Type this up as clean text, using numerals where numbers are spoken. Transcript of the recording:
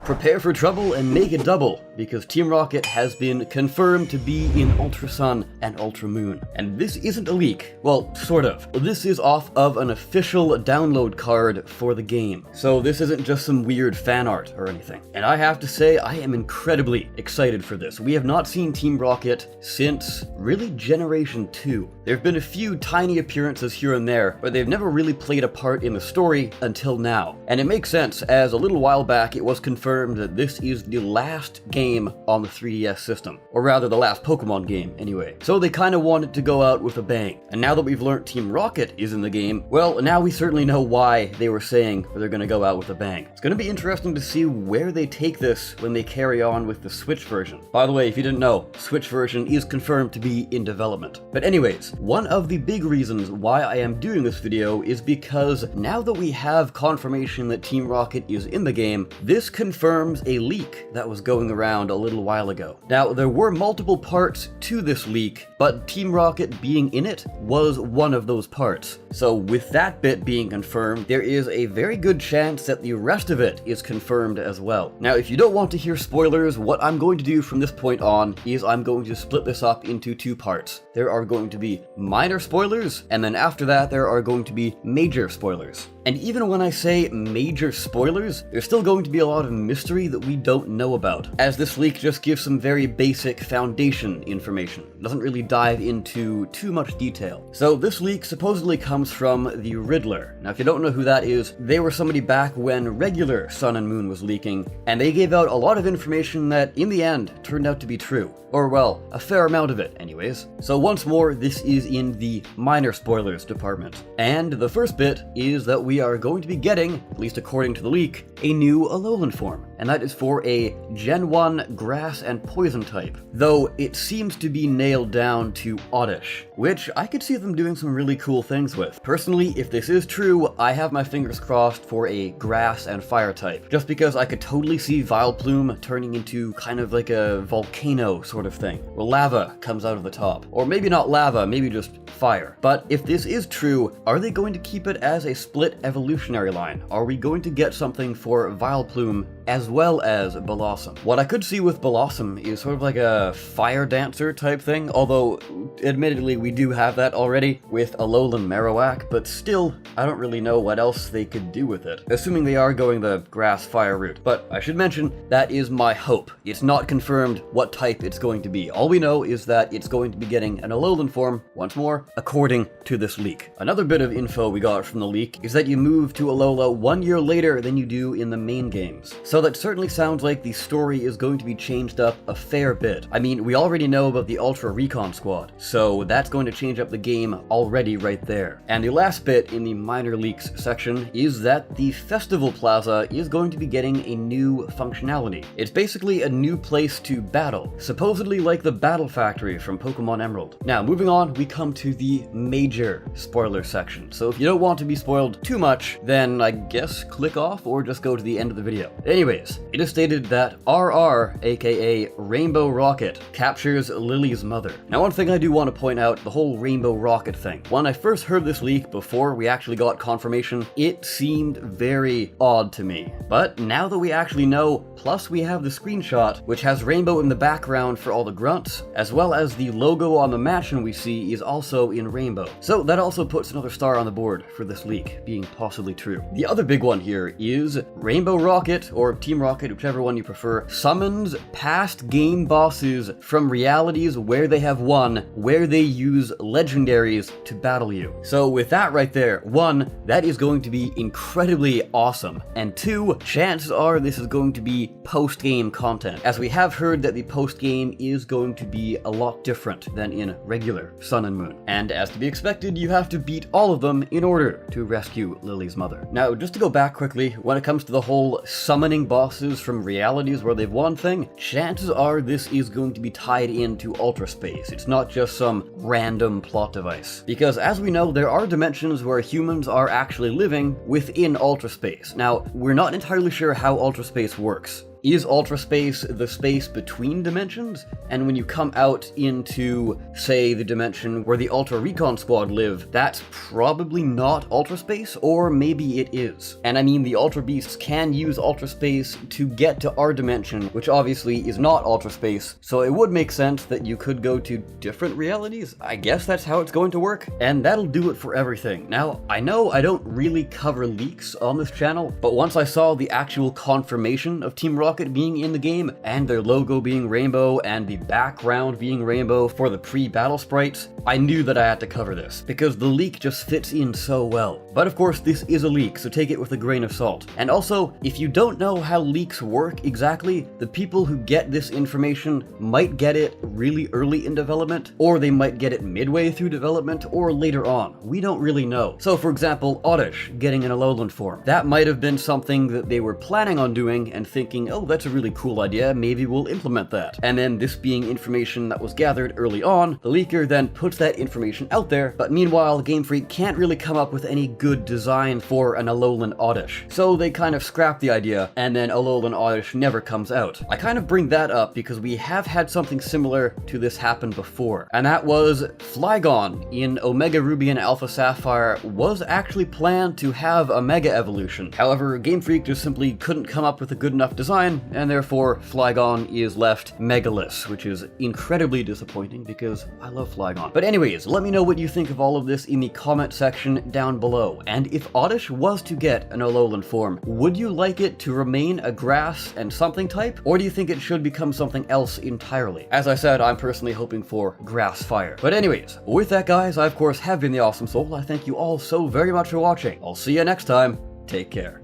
Prepare for trouble and make it double, because Team Rocket has been confirmed to be in Ultra Sun and Ultra Moon. And this isn't a leak. Well, sort of. This is off of an official download card for the game. So this isn't just some weird fan art or anything. And I have to say, I am incredibly excited for this. We have not seen Team Rocket since, really, Generation 2. There have been a few tiny appearances here and there, but they've never really played a part in the story until now. And it makes sense, as a little while back it was confirmed that this is the last game on the 3DS system. Or rather, the last Pokemon game, anyway. So they kinda wanted to go out with a bang. And now that we've learned Team Rocket is in the game, well, now we certainly know why they were saying they're gonna go out with a bang. It's gonna be interesting to see where they take this when they carry on with the Switch version. By the way, if you didn't know, Switch version is confirmed to be in development. But anyways, one of the big reasons why I am doing this video is because now that we have confirmation that Team Rocket is in the game, this confirms a leak that was going around a little while ago. Now, there were multiple parts to this leak, but Team Rocket being in it was one of those parts. So with that bit being confirmed, there is a very good chance that the rest of it is confirmed as well. Now, if you don't want to hear spoilers, what I'm going to do from this point on is I'm going to split this up into two parts. There are going to be minor spoilers, and then after that there are going to be major spoilers. And even when I say major spoilers, there's still going to be a lot of mystery that we don't know about, as this leak just gives some very basic foundation information. It doesn't really dive into too much detail. So this leak supposedly comes from the Riddler. Now, if you don't know who that is, they were somebody back when regular Sun and Moon was leaking, and they gave out a lot of information that, in the end, turned out to be true. Or, well, a fair amount of it, anyways. So once more, this is in the minor spoilers department. And the first bit is that we are going to be getting, at least according to the leak, a new Alolan form. And that is for a Gen 1 grass and poison type. Though it seems to be nailed down to Oddish, which I could see them doing some really cool things with. Personally, if this is true, I have my fingers crossed for a grass and fire type. Just because I could totally see Vileplume turning into kind of like a volcano sort of thing, where lava comes out of the top. Or maybe not lava, maybe just fire. But if this is true, are they going to keep it as a split evolutionary line? Are we going to get something for Vileplume as well as Blossom? What I could see with Blossom is sort of like a fire dancer type thing, although admittedly we do have that already with Alolan Marowak, but still, I don't really know what else they could do with it, assuming they are going the grass fire route. But I should mention, that is my hope. It's not confirmed what type it's going to be. All we know is that it's going to be getting an Alolan form, once more, according to this leak. Another bit of info we got from the leak is that you move to Alola 1 year later than you do in the main games. So that certainly sounds like the story is going to be changed up a fair bit. I mean, we already know about the Ultra Recon Squad, so that's going to change up the game already right there. And the last bit in the minor leaks section is that the Festival Plaza is going to be getting a new functionality. It's basically a new place to battle, supposedly like the Battle Factory from Pokemon Emerald. Now, moving on, we come to the major spoiler section. So if you don't want to be spoiled too much, then I guess click off or just go to the end of the video. Anyways, it is stated that RR, aka Rainbow Rocket, captures Lily's mother. Now, one thing I do want to point out, the whole Rainbow Rocket thing. When I first heard this leak before we actually got confirmation, it seemed very odd to me. But now that we actually know, plus we have the screenshot, which has Rainbow in the background for all the grunts, as well as the logo on the mansion we see is also in Rainbow. So that also puts another star on the board for this leak being possibly true. The other big one here is Rainbow Rocket, or Team Rocket, whichever one you prefer, summons past game bosses from realities where they have won, where they use legendaries to battle you. So with that right there, one, that is going to be incredibly awesome, and two, chances are this is going to be post-game content, as we have heard that the post-game is going to be a lot different than in regular Sun and Moon. And as to be expected, you have to beat all of them in order to rescue Lily's mother. Now, just to go back quickly, when it comes to the whole summoning bosses from realities where they've won thing, chances are this is going to be tied into Ultra Space. It's not just some random plot device. Because as we know, there are dimensions where humans are actually living within Ultra Space. Now, we're not entirely sure how Ultra Space works. Is Ultra Space the space between dimensions? And when you come out into, say, the dimension where the Ultra Recon Squad live, that's probably not Ultra Space, or maybe it is. And I mean, the Ultra Beasts can use Ultra Space to get to our dimension, which obviously is not Ultra Space, so it would make sense that you could go to different realities. I guess that's how it's going to work, and that'll do it for everything. Now, I know I don't really cover leaks on this channel, but once I saw the actual confirmation of Team Rocket being in the game, and their logo being rainbow, and the background being rainbow for the pre-battle sprites, I knew that I had to cover this, because the leak just fits in so well. But of course, this is a leak, so take it with a grain of salt. And also, if you don't know how leaks work exactly, the people who get this information might get it really early in development, or they might get it midway through development, or later on. We don't really know. So for example, Oddish getting an Alolan form. That might have been something that they were planning on doing and thinking, oh, that's a really cool idea, maybe we'll implement that. And then this being information that was gathered early on, the leaker then puts that information out there, but meanwhile, Game Freak can't really come up with any good design for an Alolan Oddish. So they kind of scrap the idea, and then Alolan Oddish never comes out. I kind of bring that up because we have had something similar to this happen before, and that was Flygon in Omega Ruby and Alpha Sapphire was actually planned to have a Mega Evolution. However, Game Freak just simply couldn't come up with a good enough design, and therefore Flygon is left Megaless, which is incredibly disappointing because I love Flygon. But anyways, let me know what you think of all of this in the comment section down below. And if Oddish was to get an Alolan form, would you like it to remain a grass and something type, or do you think it should become something else entirely? As I said, I'm personally hoping for grass fire. But anyways, with that guys, I of course have been the Awesome Soul. I thank you all so very much for watching. I'll see you next time. Take care.